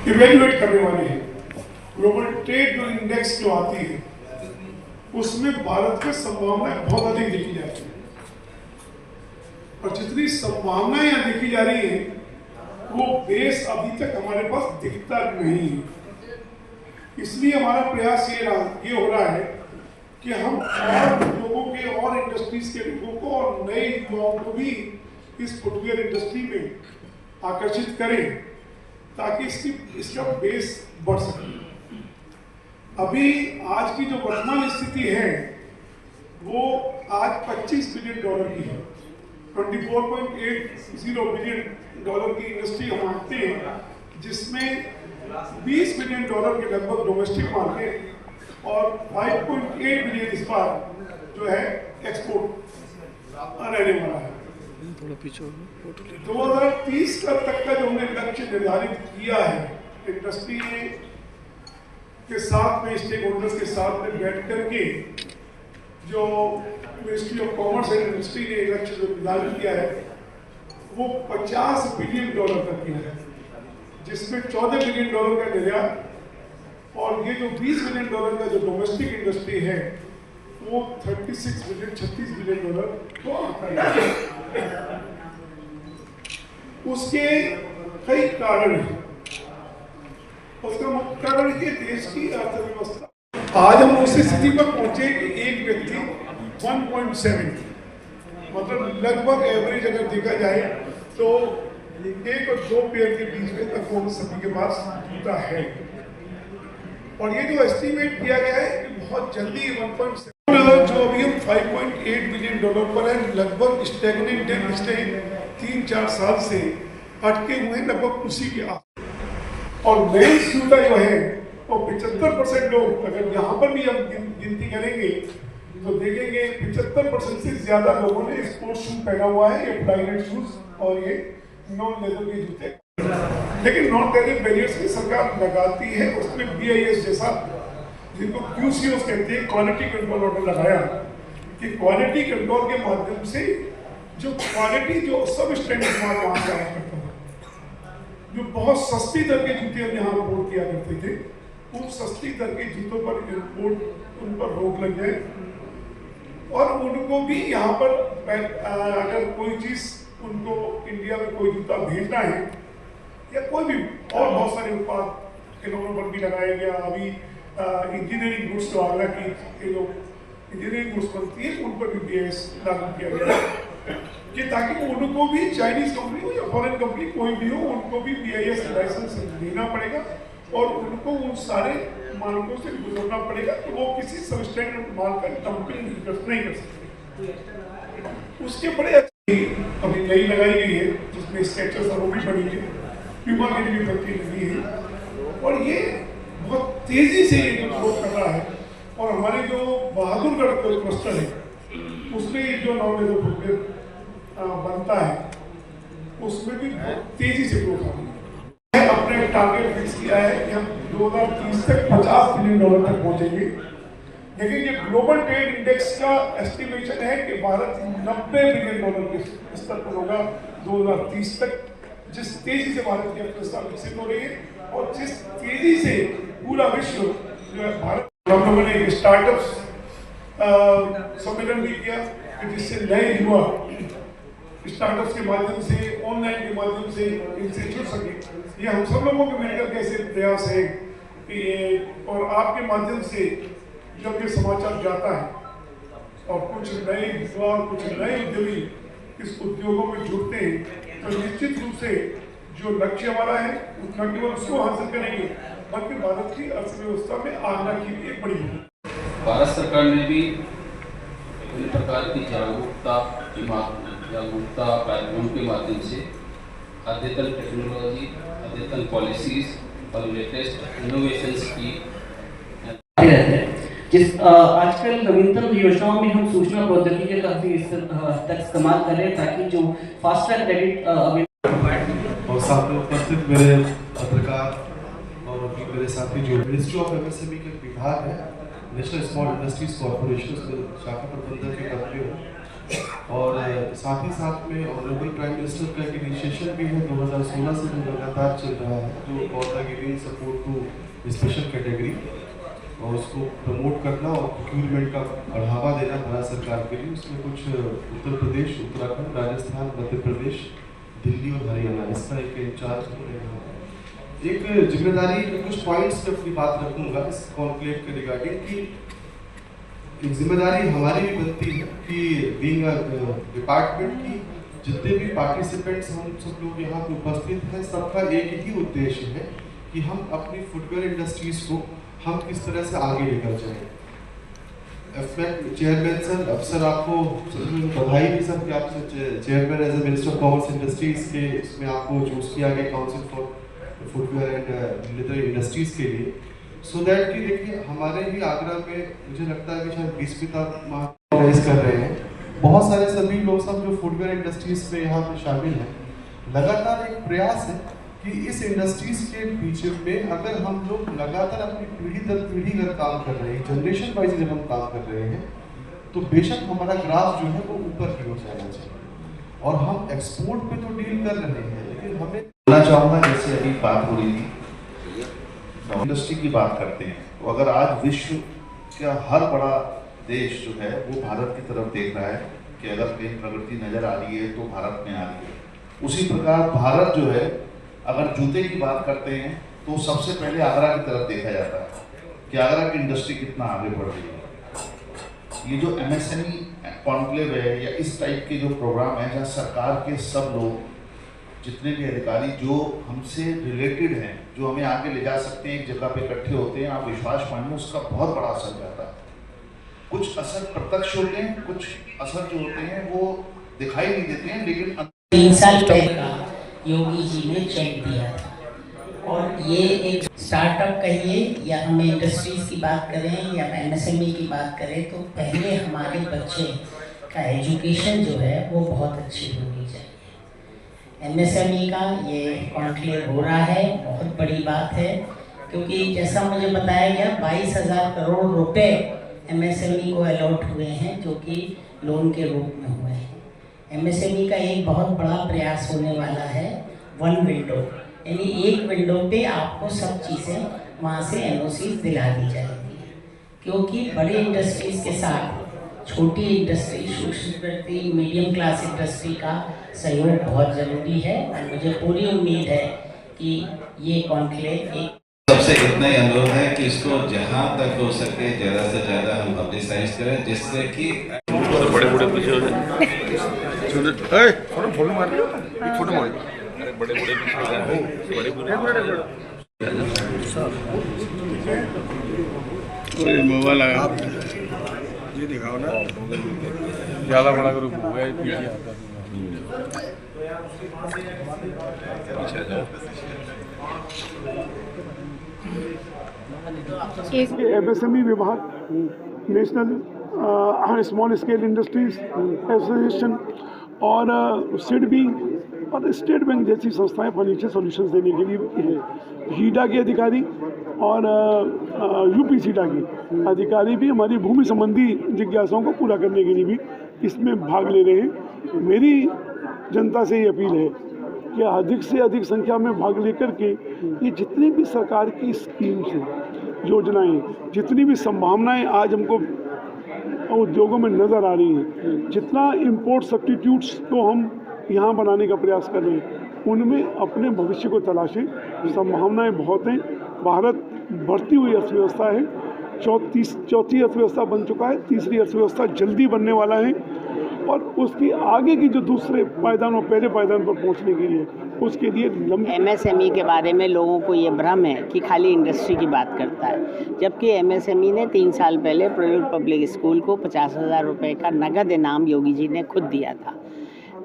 Evaluate करने वाली है। ग्लोबल ट्रेड जो इंडेक्स जो आती है उसमें भारत की संभावनाएं बहुत अधिक देखी जाती है, और जितनी संभावनाएं यहाँ देखी जा रही है वो बेस अभी तक हमारे पास दिखता नहीं है। इसलिए हमारा प्रयास ये हो रहा है कि हम और लोगों के और इंडस्ट्रीज के लोगों को और नए युवाओं को भी इस फुटवेयर इंडस्ट्री में आकर्षित करें ताकि इसका बेस बढ़ सके। अभी आज की जो वर्तमान स्थिति है वो आज $25 बिलियन की है। 24.80 बिलियन डॉलर की इंडस्ट्री हम मानते हैं, जिसमें $20 बिलियन के लगभग डोमेस्टिक मार्केट और 5.8 बिलियन इस बार जो है एक्सपोर्ट रहने वाला है। 2030 तक का जो हमने लक्ष्य निर्धारित किया है, इंडस्ट्री के साथ में स्टेक होल्डर्स के साथ में बैठ करके जो ministry of commerce and industry ने लक्ष्य जो निर्धारित किया है वो $50 बिलियन तक की है, जिसमें $14 बिलियन का निर्यात और ये जो $20 बिलियन का जो डोमेस्टिक इंडस्ट्री है वो $36 बिलियन को आता है। उसके कई कारण हैं। उसका मुख्य कारण है देश की अर्थव्यवस्था। आज हम उस स्थिति पर पहुंचे कि एक व्यक्ति 1.7 मतलब लगभग एवरेज अगर देखा जाए तो 1 और 2 पेयर के बीच में लगभग सभी के पास जूता है। और ये जो एस्टीमेट किया गया है कि बहुत जल्दी 1.7 जो अभी हम $5.8 बिलियन पर है, लगभग स्टैग्नेंट है। पिछले 3-4 साल से अटके हुए हैं लगभग उसी के आस। और मेंस जूता जो है वो 75% लोग, अगर यहाँ पर भी हम गिनती करेंगे तो देखेंगे 75% से ज्यादा लोगों ने स्पोर्ट्स शूज पहना हुआ है, ये फ्लाइट शूज और ये नॉन लेदर के जूते। लेकिन नॉन टेरिफ बैरियर्स की सरकार लगाती है, उसमें BIS जैसा जिनको QCOs कहते हैं, क्वालिटी कंट्रोल ऑर्डर लगाया कि क्वालिटी कंट्रोल के माध्यम से जो क्वालिटी जो सब स्टैंडर्ड माल वहाँ से आया करता था, जो बहुत सस्ती दर के जूते हम यहाँ इम्पोर्ट किया करते थे, उन सस्ती दर के जूतों पर इम्पोर्ट उन पर रोक लग जाए और उनको भी यहाँ पर अगर कोई चीज़ उनको इंडिया में कोई जूता भेजना है या कोई भी और बहुत सारे उत्पाद खिलौनों पर भी लगाया गया। अभी इंजीनियरिंग गुड्स जो आगरा की जो इंजीनियरिंग गुड्स बनती है उन पर भी BIS लागू किया गया कि ताकि उनको भी, चाइनीज कंपनी हो या फॉरेन कंपनी कोई भी हो, उनको भी BIS लाइसेंस लेना पड़ेगा और उनको उन सारे मानकों से गुजरना पड़ेगा कि वो किसी सबस्टैंडर्ड माल का डंपिंग नहीं कर सकते। उसके बड़े अच्छी अभी नई लगाई गई है जिसमें स्केचर्स और वो भी बनी है, प्यूमा की भी फैक्ट्री लगी है और ये बहुत तेजी से ये ग्रोथ कर रहा है। और हमारे जो बहादुरगढ़ क्लस्टर है उसमें जो नॉलेज फुटवेयर बनता है उसमें भी बहुत तेजी से ग्रोथ आ रही है। अपने टारगेट फिक्स किया है कि हम 2030 तक $50 बिलियन तक पहुंचेंगे। लेकिन ये ग्लोबल ट्रेड इंडेक्स का एस्टिमेशन है कि भारत $90 बिलियन के स्तर पर होगा 2030 तक। जिस तेजी से भारत की अर्थव्यवस्था विकसित हो रही है और जिस तेजी से पूरा विश्व जो है, भारत हम लोगों ने एक स्टार्टअप सम्मेलन भी किया जिससे नए युवा स्टार्टअप्स के माध्यम से, ऑनलाइन के माध्यम से इनसे जुड़ सके। ये हम सब लोगों के मिलकर कैसे प्रयास है कि और आपके माध्यम से जब ये समाचार जाता है और कुछ नए युवा, कुछ नए उद्यमी इस उद्योगों में जुड़ते हैं तो निश्चित रूप से जो लक्ष्य हमारा है न केवल उसको हासिल करेंगे बल्कि भारत की अर्थव्यवस्था में आगरा की भी एक बड़ी है। भारत सरकार ने भी विभिन्न प्रकार की जागरूकता कार्यक्रम के माध्यम से अद्यतन टेक्नोलॉजी, अद्यतन पॉलिसीज और लेटेस्ट इनोवेशंस की जिस आजकल नवीनतम योजनाओं में हम सूचना प्रौद्योगिकी का काफी तक इस्तेमाल कर रहे हैं ताकि जो फास्ट ट्रैक क्रेडिट और साथ में उपस्थित मेरे पत्रकार और मेरे साथी जो मिनिस्ट्री ऑफ MSME के विभाग है, नेशनल स्मॉल इंडस्ट्रीज कॉर्पोरेशन शाखा प्रबंधक के कंपनी और साथ ही साथ में ऑनरेबल प्राइम मिनिस्टर का एक इनिशिएशन भी है 2016 से जो लगातार चल रहा है, जो for the giving support to special category, और उसको प्रमोट करना और प्रोक्यूरमेंट का बढ़ावा देना भारत सरकार के लिए। उसमें कुछ उत्तर प्रदेश, उत्तराखंड, राजस्थान, मध्य प्रदेश, दिल्ली और हरियाणा इसका एक इंचार्ज एक जिम्मेदारी। कुछ पॉइंट्स पे अपनी बात रखूंगा इस कॉन्क्लेव के रिगार्डिंग कि एक जिम्मेदारी हमारी भी बनती है कि बीइंग डिपार्टमेंट की जितने भी पार्टिसिपेंट्स हम सब लोग यहाँ पे उपस्थित हैं, सबका एक ही उद्देश्य है कि हम अपनी फुटवेयर इंडस्ट्रीज को हम किस तरह से आगे लेकर जाएं। चेयरमैन सर, अफसर आपको बधाई भी सब कि आपसे chairman as a minister of commerce industries के इसमें आपको चूज किया गया council for footwear and leather industries के लिए, सो दैट कि देखिए हमारे भी आगरा में मुझे लगता है कि शायद 20वीं ऑर्गेनाइज कर रहे हैं। बहुत सारे सभी लोग सब जो फुटवेयर इंडस्ट्रीज में यहाँ पे शामिल हैं, लगातार एक प्रयास है कि इस इंडस्ट्रीज के पीछे में अगर हम लोग लगातार अपनी पीढ़ी दर पीढ़ी अगर काम कर रहे हैं, जनरेशन वाइज जब हम काम कर रहे हैं, तो बेशक हमारा ग्राफ जो है वो ऊपर की ओर जाना चाहिए। और हम एक्सपोर्ट पे तो डील कर रहे हैं, लेकिन हमें बोलना चाहूँगा, जैसे अभी बात हो रही थी इंडस्ट्री की बात करते हैं, तो अगर आज विश्व का हर बड़ा देश जो है वो भारत की तरफ देख रहा है कि अगर कहीं प्रगति नजर आ रही है तो भारत में आ रही है, उसी प्रकार भारत जो है अगर जूते की बात करते हैं तो सबसे पहले आगरा की तरफ देखा जाता है कि आगरा की इंडस्ट्री कितना आगे बढ़ रही है। ये जो MSME कॉन्क्लेव है या इस टाइप के जो प्रोग्राम है जहाँ सरकार के सब लोग, जितने भी अधिकारी जो हमसे रिलेटेड हैं, जो हमें आगे ले जा सकते हैं, एक जगह पे इकट्ठे होते हैं, आप विश्वास मानिए उसका बहुत बड़ा असर जाता है। कुछ असर प्रत्यक्ष होते हैं, कुछ असर जो होते हैं वो दिखाई नहीं देते हैं, लेकिन 3 साल पहले योगी जी ने चेक दिया था। और ये एक स्टार्टअप कहिए या हम इंडस्ट्रीज की बात करें या MSME की बात करें, तो पहले हमारे बच्चे का एजुकेशन जो है वो बहुत अच्छी होनी चाहिए। MSME का ये कॉन्क्लेव हो रहा है, बहुत बड़ी बात है, क्योंकि जैसा मुझे बताया गया 22,000 करोड़ रुपए MSME को अलॉट हुए हैं, जो कि लोन के रूप में हुए हैं। MSME का एक बहुत बड़ा प्रयास होने वाला है वन विंडो, यानी एक विंडो पे आपको सब चीज़ें वहाँ से NOC दिला दी जाएगी, क्योंकि बड़ी इंडस्ट्रीज़ के साथ छोटी इंडस्ट्री, सूक्ष्म मीडियम क्लास इंडस्ट्री का सहयोग बहुत ज़रूरी है। और मुझे पूरी उम्मीद है कि ये कॉन्क्लेव एक सबसे इतना ही अनुरोध है कि इसको जहाँ तक हो सके ज़्यादा से ज़्यादा हम पब्लिसाइज करें, जिससे कि बड़े पीछे हो जाए, फोटो मार लो, एक फोटो मार लो, अरे बड़े पीछे हो जाए, बड़े मोबाइल आया, ये दिखाओ ना, ज़्यादा बड़ा ग्रुप हो गया, पीछे आता MSME विभाग, national small scale industries association और सिडबी और स्टेट बैंक जैसी संस्थाएं फाइनेंशियल सॉल्यूशंस देने के लिए है। हीडा के अधिकारी और UPSIDA के अधिकारी भी हमारी भूमि संबंधी जिज्ञासाओं को पूरा करने के लिए भी इसमें भाग ले रहे हैं। मेरी जनता से ये अपील है कि अधिक से अधिक संख्या में भाग लेकर के ये जितनी भी सरकार की स्कीम्स हैं, योजनाएं, जितनी भी संभावनाएं आज हमको उद्योगों में नज़र आ रही हैं, जितना इंपोर्ट सब्स्टिट्यूट्स को हम यहाँ बनाने का प्रयास कर रहे हैं, उनमें अपने भविष्य को तलाशें। संभावनाएं बहुत हैं। भारत बढ़ती हुई अर्थव्यवस्था है, चौथी अर्थव्यवस्था बन चुका है, तीसरी अर्थव्यवस्था जल्दी बनने वाला है, और उसकी आगे की जो दूसरे पायदान और पहले पायदान पर पहुंचने के लिए उसके लिए MSME के बारे में लोगों को ये भ्रम है कि खाली इंडस्ट्री की बात करता है, जबकि MSME ने 3 साल पहले प्रयुक्त पब्लिक स्कूल को 50,000 रुपये का नगद इनाम योगी जी ने खुद दिया था।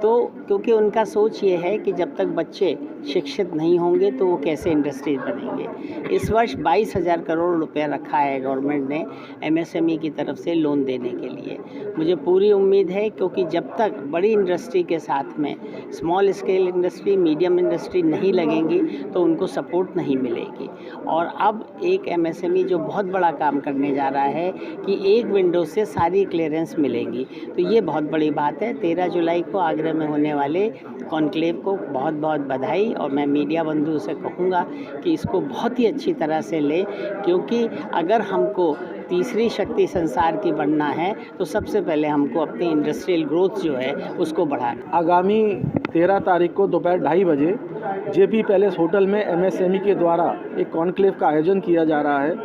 तो क्योंकि उनका सोच ये है कि जब तक बच्चे शिक्षित नहीं होंगे तो वो कैसे इंडस्ट्रीज बनेंगे। इस वर्ष 22,000 करोड़ रुपया रखा है गवर्नमेंट ने एमएसएमई की तरफ से लोन देने के लिए। मुझे पूरी उम्मीद है, क्योंकि जब तक बड़ी इंडस्ट्री के साथ में small scale industry, medium industry नहीं लगेंगी तो उनको सपोर्ट नहीं मिलेगी। और अब एक एमएसएमई जो बहुत बड़ा काम करने जा रहा है कि एक विंडो से सारी क्लियरेंस मिलेंगी, तो ये बहुत बड़ी बात है। 13 जुलाई को आगरा में होने वाले कॉन्क्लेव को बहुत बहुत बधाई, और मैं मीडिया बंधु से कहूँगा कि इसको बहुत ही अच्छी तरह से लें, क्योंकि अगर हमको तीसरी शक्ति संसार की बनना है तो सबसे पहले हमको अपनी इंडस्ट्रियल ग्रोथ जो है उसको बढ़ाना। आगामी 13 तारीख को दोपहर 2:30 बजे जेपी पैलेस होटल में एमएसएमई के द्वारा एक कॉन्क्लेव का आयोजन किया जा रहा है,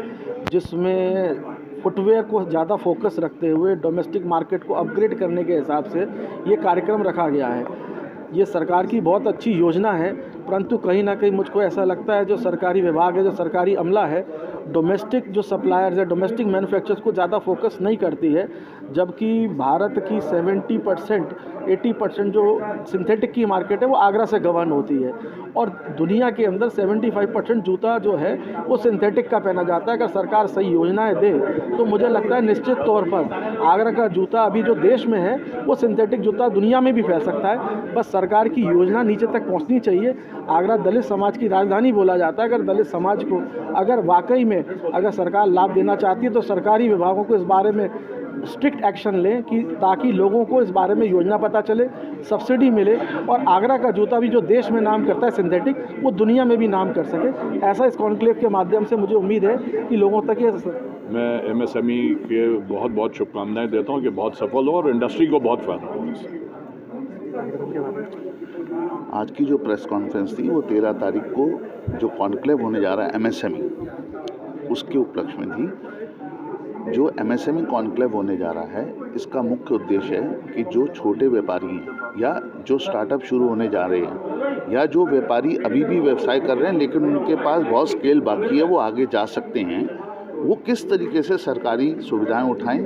जिसमें फुटवेयर को ज़्यादा फोकस रखते हुए डोमेस्टिक मार्केट को अपग्रेड करने के हिसाब से ये कार्यक्रम रखा गया है। ये सरकार की बहुत अच्छी योजना है, परंतु कहीं ना कहीं मुझको ऐसा लगता है जो सरकारी विभाग है, जो सरकारी अमला है, डोमेस्टिक जो सप्लायर्स है, डोमेस्टिक मैन्युफैक्चरर्स को ज़्यादा फोकस नहीं करती है, जबकि भारत की 70% 80% जो सिंथेटिक की मार्केट है वो आगरा से गवर्न होती है, और दुनिया के अंदर 75% जूता जो है वो सिंथेटिक का पहना जाता है। अगर सरकार सही योजनाएं दे तो मुझे लगता है निश्चित तौर पर आगरा का जूता अभी जो देश में है वो सिंथेटिक जूता दुनिया में भी फैल सकता है। बस सरकार की योजना नीचे तक पहुंचनी चाहिए। आगरा दलित समाज की राजधानी बोला जाता है। अगर दलित समाज को अगर वाकई में अगर सरकार लाभ देना चाहती है तो सरकारी विभागों को इस बारे में स्ट्रिक्ट एक्शन लें, कि ताकि लोगों को इस बारे में योजना पता चले, सब्सिडी मिले, और आगरा का जूता भी जो देश में नाम करता है सिंथेटिक, वो दुनिया में भी नाम कर सके। ऐसा इस कॉन्क्लेव के माध्यम से मुझे उम्मीद है कि लोगों तक ये। मैं एमएसएमई के बहुत बहुत शुभकामनाएं देता हूं कि बहुत सफल हो और इंडस्ट्री को बहुत फायदा हो इससे। आज की जो प्रेस कॉन्फ्रेंस थी वो 13 तारीख को जो कॉन्क्लेव होने जा रहा है एमएसएमई, उसके उपलक्ष्य में थी। जो एमएसएमई कॉन्क्लेव होने जा रहा है, इसका मुख्य उद्देश्य है कि जो छोटे व्यापारी हैं या जो स्टार्टअप शुरू होने जा रहे हैं, या जो व्यापारी अभी भी व्यवसाय कर रहे हैं लेकिन उनके पास बहुत स्केल बाकी है, वो आगे जा सकते हैं, वो किस तरीके से सरकारी सुविधाएं उठाएं,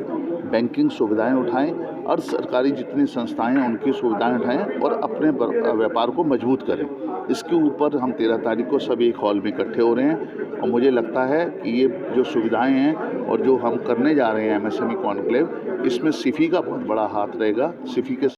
बैंकिंग सुविधाएं उठाएं, और सरकारी जितनी संस्थाएं हैं उनकी सुविधाएं उठाएं और अपने व्यापार को मजबूत करें। इसके ऊपर हम 13 तारीख को सब एक हॉल में इकट्ठे हो रहे हैं, और मुझे लगता है कि ये जो सुविधाएं हैं और जो हम करने जा रहे हैं एमएसएमई कॉन्क्लेव, इसमें सिफी का बहुत बड़ा हाथ रहेगा। सिफी के